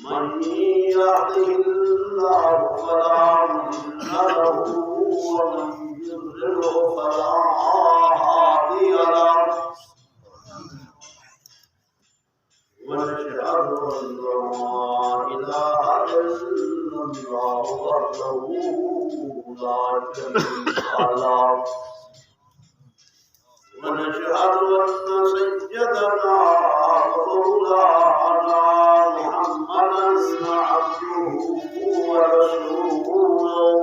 من يهده الله فلا مضل له ومن يضلله فلا هادي له ونشهد أن لا إله إلا الله وحده لا شريك له ونشهد أن سيدنا ومولانا محمدا عبده ورسوله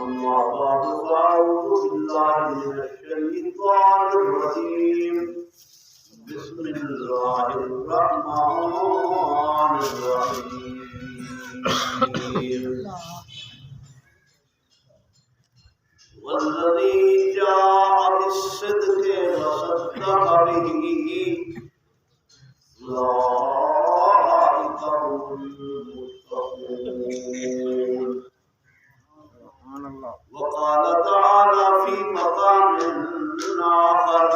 أما بعد فأعوذ بالله من الشيطان الرجيم بسم الله الرحمن الرحيم والذي جاء بالصدق وصدق به أولئك هم المتقون. وقال تعالى في مقام آخر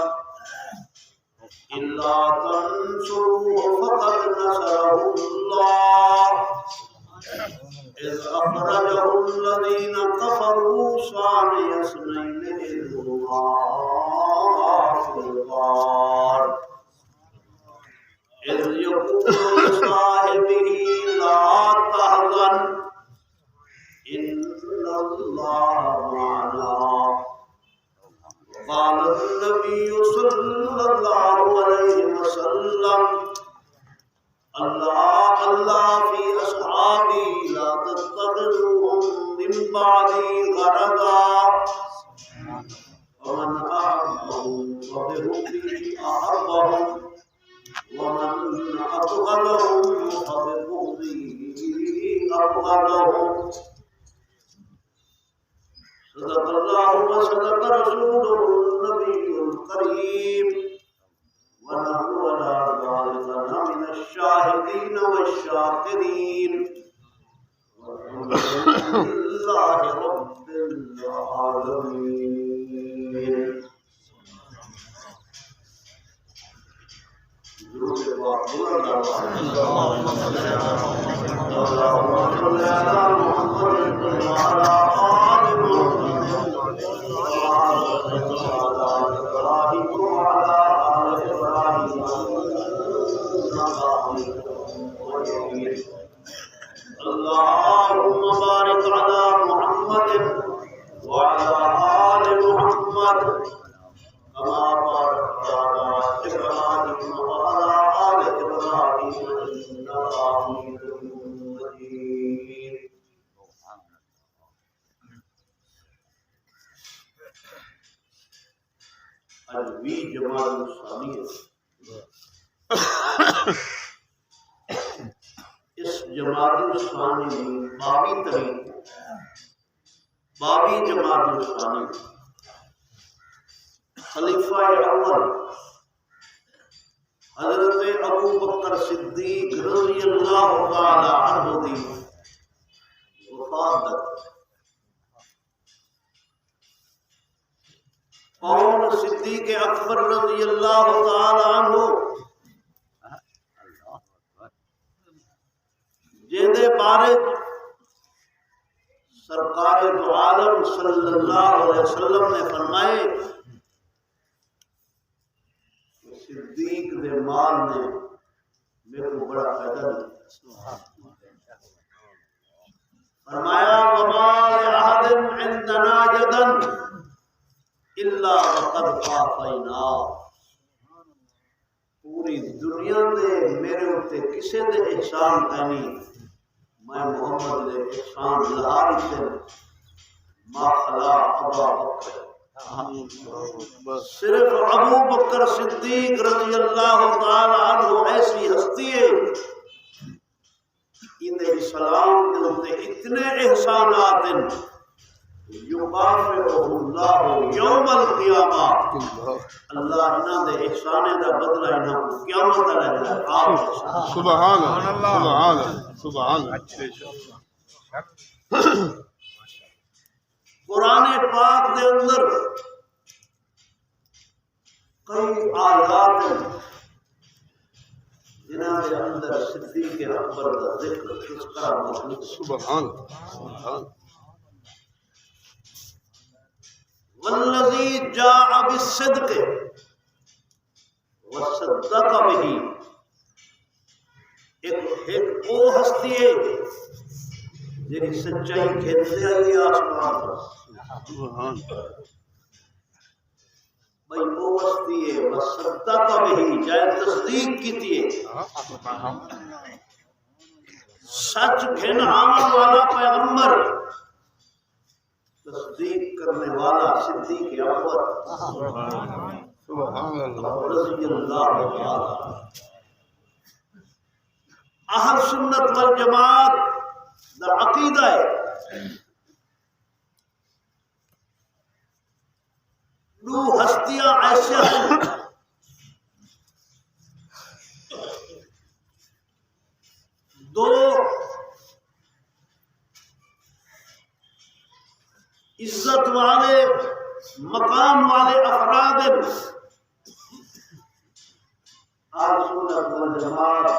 إلا تنصروه فقد نصره الله إذ أخرجه الذين كفروا ثاني اثنين إذ هما في الغار إذ يقول لصاحبه لا تحزن إن الله معنا. قال النبي صلى الله عليه وسلم الله في أصحابي لا تتخذوهم من بعدي غرضا ومن أحبهم فبحبه أحبهم ومن أبغضهم فببغضه أبغضهم. صدق الله وصدق رسوله النبي الكريم ونحن على ذلك من الشاهدين والشاكرين والحمد لله رب العالمين. درود پاک اللهم صل على محمد وعلى آل محمد وعلى إبراهيم وعلى آل إبراهيم اللهم بارك على محمد وعلى آل محمد كما باركت على إبراهيم وعلى آل إبراهيم إنك حميد مجيد. الوی جمال الثانیہ اس جماعت الثانی میں بابی جماعت الثانی خلیفہ اول حضرت ابو بکر صدیق رضی اللہ تعالی عنہ دی وفات اور صدیق اکبر رضی اللہ تعالی عنہ جیدے بارے سرکار دو عالم صلی اللہ علیہ وسلم نے فرمائے صدیق دے مال نے میرے کو بڑا فائدہ دیا. فرمایا وما لأحد عندنا يدا الا وقد عافینا. پوری دنیا دے میرے اوتے کسے دے احسان کہنی میں محمد دے احسان لہاری سے ما خلا ابا بکر صرف ابو بکر صدیق رضی اللہ تعالی عنہ ایسی ہستی ہے انہیں سلام دے اتنے احسانات ہیں یقافئہ اللہ یوم القیامہ اللہ انہاں دے احسانے دا بدلہ انہاں کو قیامت تک دے. سبحان اللہ سبحان سبحان. قرآن پاک دے اندر کئی آیات ہیں جنہاں کے اندر صدیق اکبر کا ذکر تذکرہ موجود ہے۔ سبحان سبحان والذی جاء بالصدق وصدق به، ایک وہ ہستی ہے جی سچائی کھیلتے آئی آسمان پر، سبحان بھئی وہ ہستی ہے وصدق به، جائے تصدیق کیتی ہے، سچ گھن آمن والا پیغمبر، تصدیق کرنے والا صدیق اکبر سبحان اللہ رضی اللہ تعالی۔ اہل سنت والجماعت دا عقیدہ ہے دو ہستیاں ایسے ہیں دو عزت والے مقام والے افراد اہل سنت والجماعت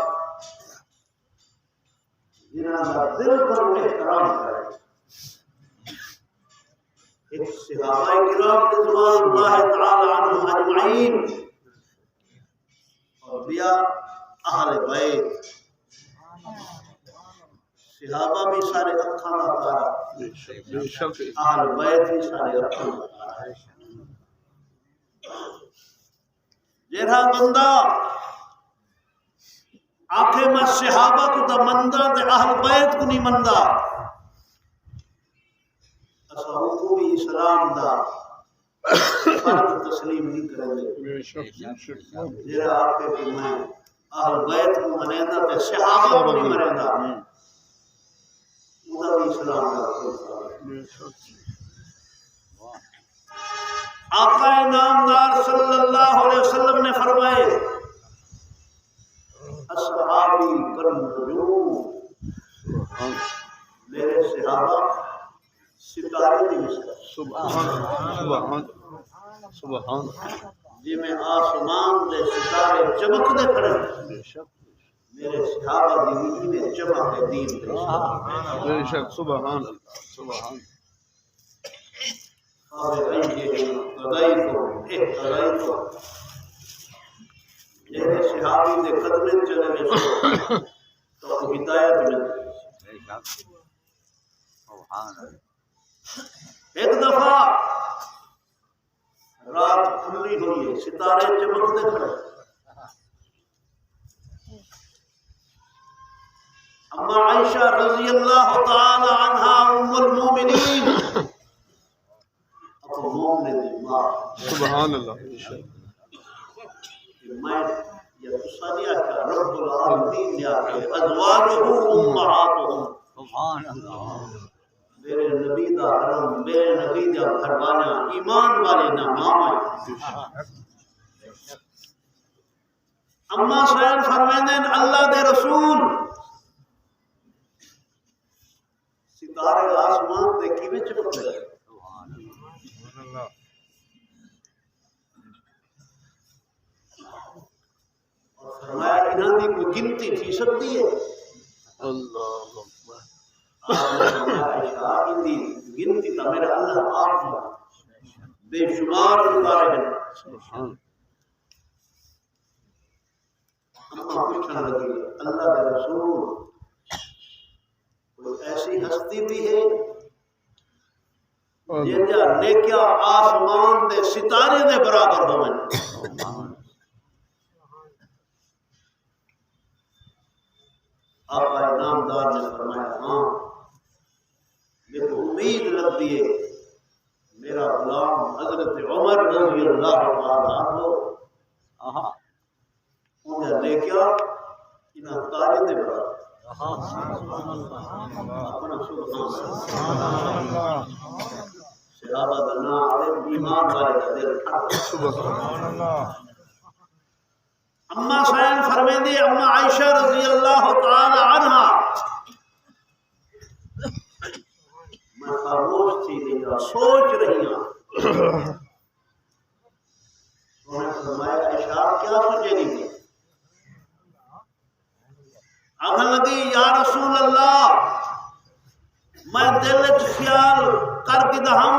جنہاں کا دل پر احترام کرے، ایک صحابہ کرام رضوان اللہ تعالی عنہم اجمعین، اور بیا اہل بیت، صحابہ بھی سارے اکھاں دا تارا، بے شک اہل بیت بھی سارے اکھاں دا تارا۔ جہاں بندہ آخے میں صحابہ کو دا مندہ تے اہل بیت کو نہیں مندہ، اسا حکومی اسلام دا فرض تسلیم نہیں کریں گے۔ بے شک جہاں آخے کہ میں اہل بیت کو منیندہ تے صحابہ کو نہیں منیندہ، وہ بھی اسلام دا کوئی فرض۔ بے شک آقا نامدار صلی اللہ علیہ وسلم نے فرمائے اصحابی کالنجوم، میرے صحابہ ستارے دی مثل، سبحان سبحان سبحان جی میں آسمان دے ستارے چمک دے کھڑے، بے شک میرے صحابہ دی زندگی میں چمک دے دین دے بے شک سبحان اللہ سبحان میرے صحابی دے قدمے چلے میں تو ہدایت ملتی۔ ایک دفعہ رات کھلی ہوئی ہے، ستارے چمکتے کھڑے، اما عائشہ رضی اللہ تعالی عنہا ام المومنین، اب مومن دی ماں، سبحان اللہ بے شک میں یا تسانیہ کا رب العالمین یا ازواجہ امہاتہم، سبحان اللہ میرے نبی دا حرم، میرے نبی دا گھروانا ایمان والے نہ ماما۔ اما سائل فرمیندن اللہ دے رسول ستارے آسمان دے کیویں چمک رہے، اور فرمایا انہاں دی کوئی گنتی تھی سکتی ہے؟ اللہ اکبر عائشہ دی گنتی تا میرا اللہ آپ بے شمار ستارے ہیں۔ سبحان اما پوچھنے لگی اللہ کے رسول کوئی ایسی ہستی بھی ہے جنجا نیکیا آسمان دے ستارے دے برابر ہوئے؟ آقا انعامدار نے فرمایا ہاں، میرے کو امید لگتی ہے میرا غلام حضرت عمر رضی اللہ تعالیٰ عنہ انہیں لے کیا انہیں تارے دے برابر اپنا سبحان صحابہ دلنا عالم ایمان والے کا دل سبحان اللہ اما سائن فرمیندی اما عائشہ رضی اللہ تعالی عنہ میں خاموش تھی نہیں سوچ رہی ہوں، انہوں نے فرمایا عائشہ کیا سوچے نہیں تھی؟ آخر لگی یا رسول اللہ میں دل وچ خیال کر کے دہم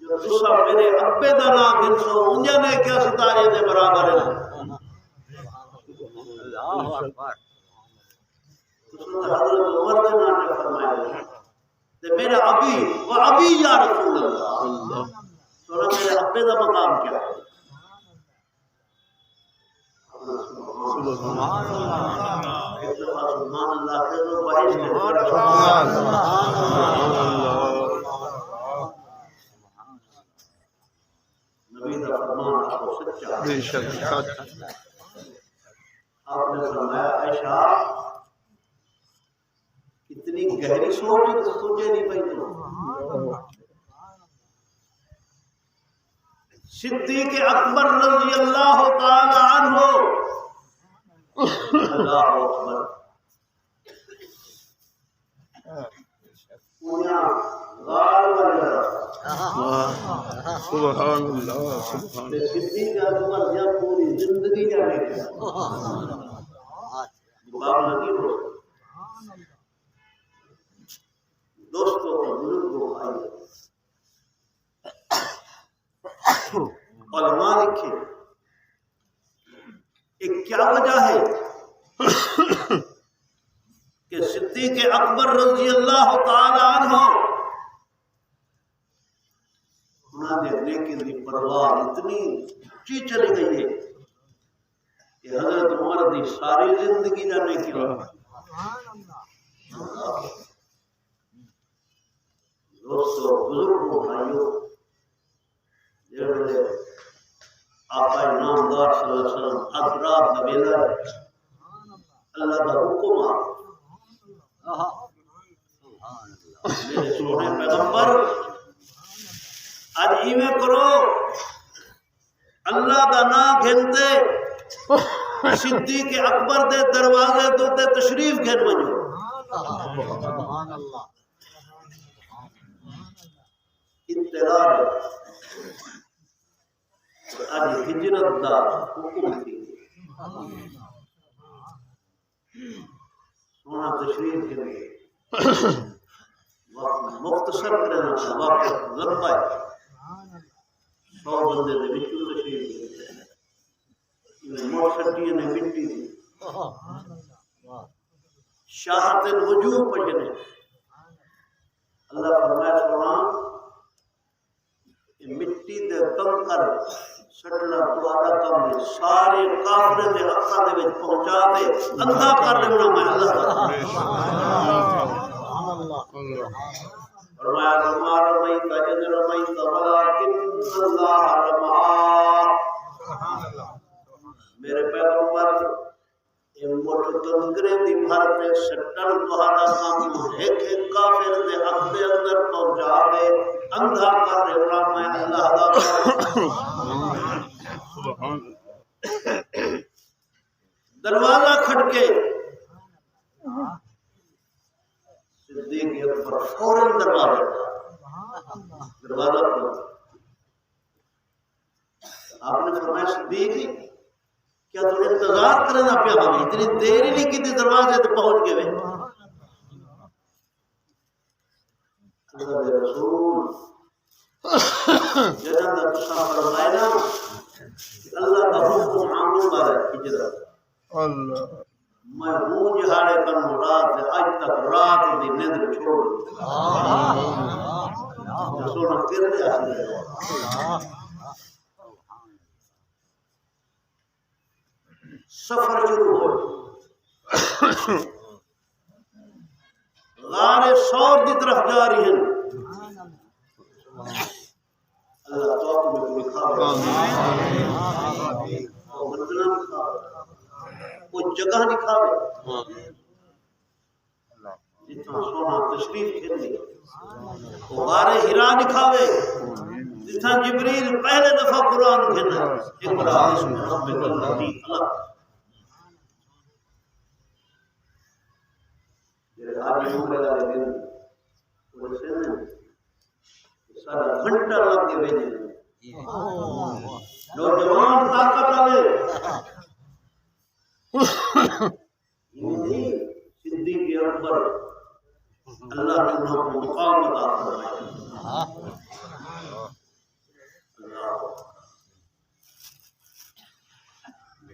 جو تسا میرے ابے دا نام گنسو انجا نے کیا ستارے دے برابر ہے اللہ اکبر حضرت عمر نے نام فرمایا تے میرا ابی و ابی یا رسول اللہ تو میرے ابے دا مقام کیا ہے سبحان اللہ سبحان اللہ کے تو بھائی نبی کا فرمان آپ کو سچا بے شک سچ آپ نے فرمایا عائشہ اتنی گہری سوچ سوچے نہیں پئی تو صدیق اکبر رضی اللہ تعالی عنہ اللہ اکبر پورا غار وغیرہ سبحان اللہ سبحان اللہ صدیق اکبر یا پوری زندگی جانے کیا باب لگی ہو دوستوں کو بزرگوں بھائی علماء لکھے ایک کیا وجہ ہے کہ صدیق اکبر رضی اللہ تعالی عنہ انہوں نے نیکی دی پرواہ اتنی اونچی چلی گئی ہے کہ حضرت عمر دی ساری زندگی جانے کی دوستو بزرگوں بھائیوں جڑے آقا نامدار صلی اللہ علیہ وسلم اطراف نبیلا اللہ کا حکم میرے سونے پیغمبر آج ایویں کرو اللہ کا نام گھنتے صدیق اکبر دے دروازے تو تے تشریف گھن ونجو سبحان اللہ اطلاع آج ہجرت دا حکم تھی سونا تشریف گھنے مختصر کرنا وقت لمبا ہے 100 بندے دے وچوں تشریف گھنے موسٹی نے مٹی دی شاہت الوجوہ پجنے اللہ فرمایا سونا مٹی دے کنکر سٹنا تہاڈا کم ہے سارے کافرے دے اکھاں دے وچ پہنچا دے اندھا کر لینا میں اللہ دا فرمایا رما رمیت اذ رمیت ولکن اللہ رما میرے پیغمبر یہ موٹ کنکرے دی بھر پہ سٹن تہاڈا کم ایک ایک کافر دے حق دے اندر پہنچا دے اندھا کر لینا میں اللہ دا سبحان دروازہ کھٹکے صدیق اکبر فوراً دروازہ کھولا آپ نے فرمایا صدیق کیا تم انتظار کرنا پیا ہمیں اتنی دیر ہی نہیں کی دروازے تے پہنچ گئے اللہ دے رسول جنہاں دا تساں فرمایا نا اللہ کا حکم عامل ہے ہجرت اللہ میں ہوں جہاڑے کن مراد اج تک رات دی نیند چھوڑ سونا پھر دے سفر شروع ہو غار سور کی طرف جا رہی ہیں اللہ توقع میں کوئی کھاوے منزلہ نہیں کھاوے کوئی جگہ نہیں کھاوے جتنا سونا تشریف کھیلے وہ غار ہرا نہیں کھاوے جتنا جبریل پہلے دفعہ قرآن کھیلے اقرا بسم ربک الذی خلق آج عمرے والے دن سارا گھنٹہ لگ کے بھیجے نوجوان طاقت والے صدیق اکبر اللہ نے انہوں کو مقام عطا فرمایا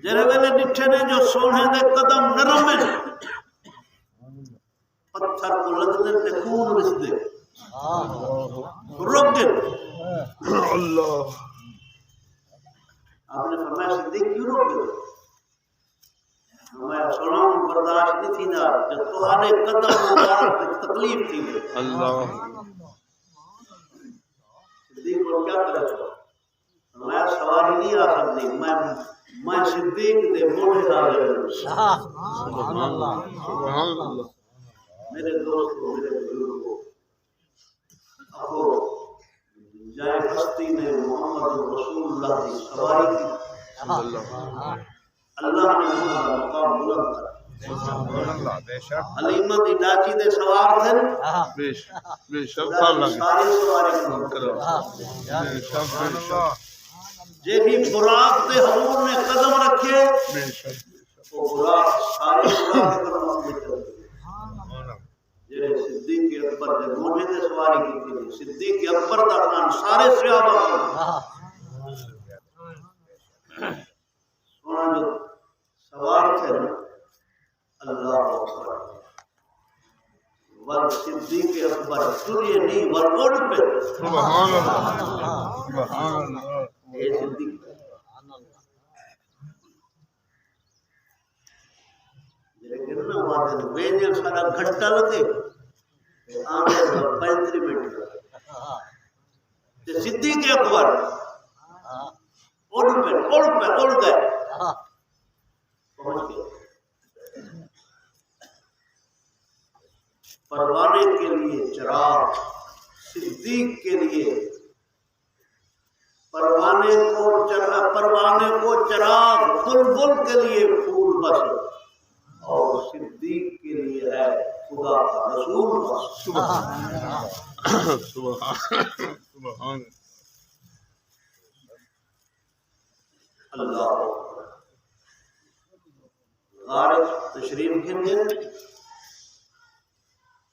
جڑے ویلے ڈٹھے نے جو سونے دے قدم نرم ہیں پتھر کو لگدے تے خون رسدے رک گئے اللہ آپ نے فرمایا صدیق کیوں رک گئے میں سنوں برداشت نہیں تھی نا جب تمہارے قدم مبارک تکلیف تھی اللہ صدیق کو کیا کرے میں سواری نہیں آ سکتی میں صدیق دے موڑے آ گئے سبحان اللہ سبحان اللہ میرے دوست کو میرے بزرگ کو ابو جائے ہستی نے محمد رسول اللہ کی سواری کی اللہ نے انہوں کا مقام بلند کر حلیمہ دی ڈاچی دے سوار تھے بے شک ساری سواری کرو سبحان اللہ جیڑی براق تے حضور نے قدم رکھے بے شک وہ براق ساری براق قدم رکھے جیڑے صدیق اکبر دے موڑے تے سواری کی تھی صدیق اکبر دا نام سارے صحابہ سونا جو سوار تھے اللہ اکبر ول صدیق اکبر سوریہ نہیں ول اڑ پہ سبحان اللہ سبحان اللہ اے صدیق لیکن نہ وہاں وینجل سارا گھٹا لگے آنے 35 منٹ تے صدیق اکبر اڑ گئے پہنچ گئے پروانے کے لیے چراغ صدیق کے لیے پروانے کو چراغ بلبل کے لیے پھول بس اور صدیق کے لیے ہے خدا کا رسول بس سبحان اللہ غارب تشریف کھنگے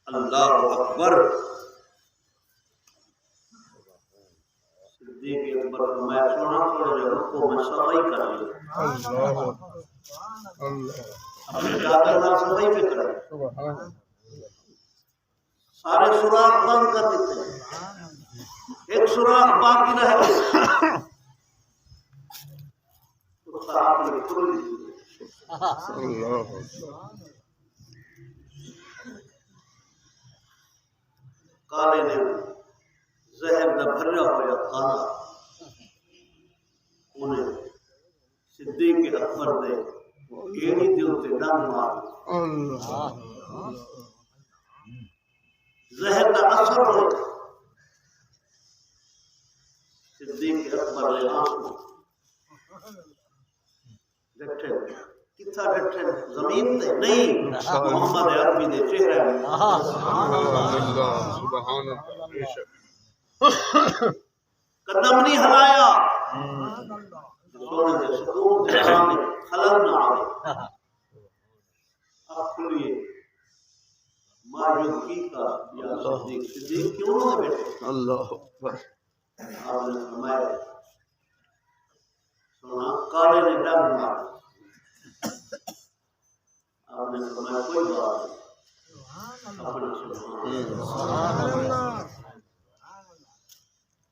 اللہ اکبر صدیق اکبر میں سونا تھوڑے جگہ کو میں صفائی کر لی اللہ اللہ اپنے چادر نال صفائی پہ کرے سبحان سارے سوراخ بند کر دیتے ہیں ایک سوراخ باقی رہے اس کا آپ نے کھول دیجیے اللہ کالے نے زہر نہ بھرا ہوا کھانا انہیں صدیق اکبر دے ایڑی دے اوتے ڈنگ مار اللہ زہر کا اثر ہو صدیق اکبر نے آنسو ڈٹھے کتھا ڈٹھے زمین تے نہیں محمد عربی دے چہرے میں سبحان اللہ بے شک قدم نہیں ہلایا سونے دے سکون دے سامنے خلل نہ آئے آپ کھلیے ماجوکی کا یا صدیق کیوں نہ بیٹھے اللہ اکبر آپ نے فرمایا سنا کالے نے ڈنگ مارا آپ نے فرمایا کوئی بات نہیں اپنا سبحان اللہ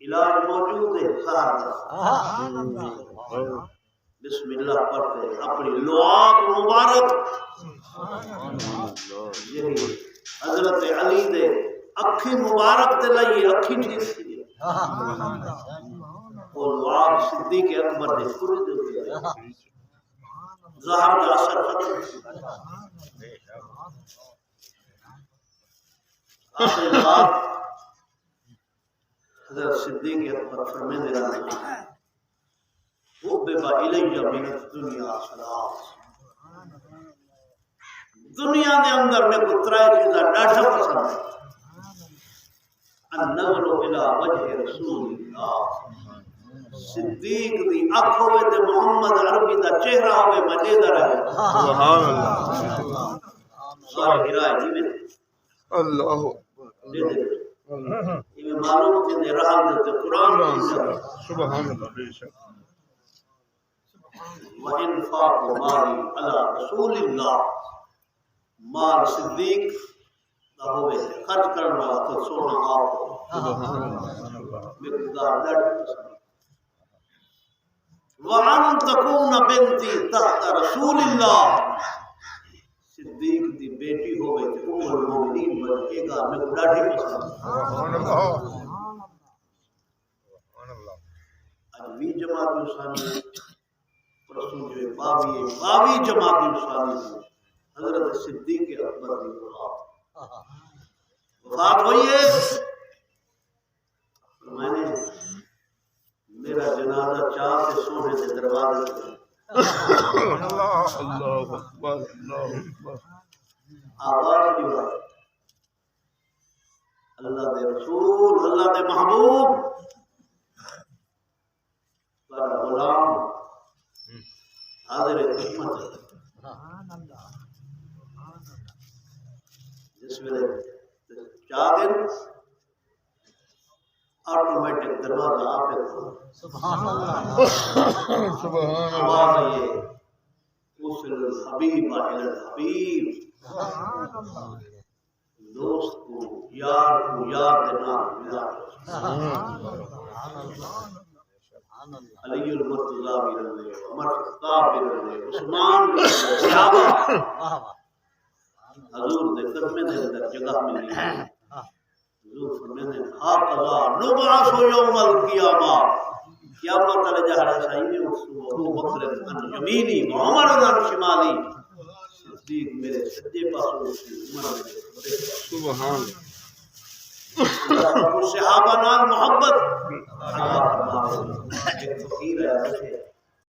علاج موجود ہے بسم اللہ پڑھتے اپنی لعاب مبارک یہی حضرت علی دے اکھی مبارک تے لئی اکھی ٹھیک تھی اور لعاب صدیق اکبر نے پوری دے ظاہر کا اثر ختم آخر بات حضرت صدیق اکبر فرمانے لگے حبب الی من الدنیا ثلاث دنیا دے اندر میں کو ترائے چیزاں ڈاڈھا پسند ہے النظر الی وجہ رسول اللہ صدیق دی اکھ ہوئے تے محمد عربی دا چہرہ ہوئے مجیدہ رہے سبحان اللہ سارے ہرائے جی میں اللہ دے دے یہ معلوم کہ دے رہا دے قرآن سبحان اللہ بے شک وَإِنْفَاقُ مَالِي عَلَى رَسُولِ اللَّهِ مال صدیق دا ہوئے خرچ کرنا والا تو سونا آپ مقدار ڈٹ وَأَنْ تَكُونَ بِنْتِي تَحْتَ رَسُولِ اللَّهِ صدیق دی بیٹی ہوئے تے ام المومنین بلکہ گا میں ڈاڑھی پسند اج بھی جماعت انسانی رسول جو باوی جماعت انسانی حضرت صدیق اکبر کی وفات ہوئی ہے میں نے میرا جنازہ چاہ کے سونے سے دروازے اللہ اکبر اللہ اکبر آواز کی بات اللہ دے رسول اللہ دے محبوب پر غلام حاضر خدمت جس میں چادر آٹومیٹک دروازہ آپ سبحان اللہ سبحان آواز یہ وصل الحبیب الی الحبیب دوست کو یار دینا ملا علی المرتضی بھی رہے عمر خطاب بھی رہے عثمان بھی رہے صحابہ حضور دے قدمے دے اندر جگہ ملی حضور فرماتے ہیں ہاکذا نبعث یوم القیامہ قیامت علی جہر سائیں ابو بکر عن یمینی عمر عن شمالی صدیق میرے سجے پاسوں عمر سبحان صحابہ نال محبت ایک فقیر ہے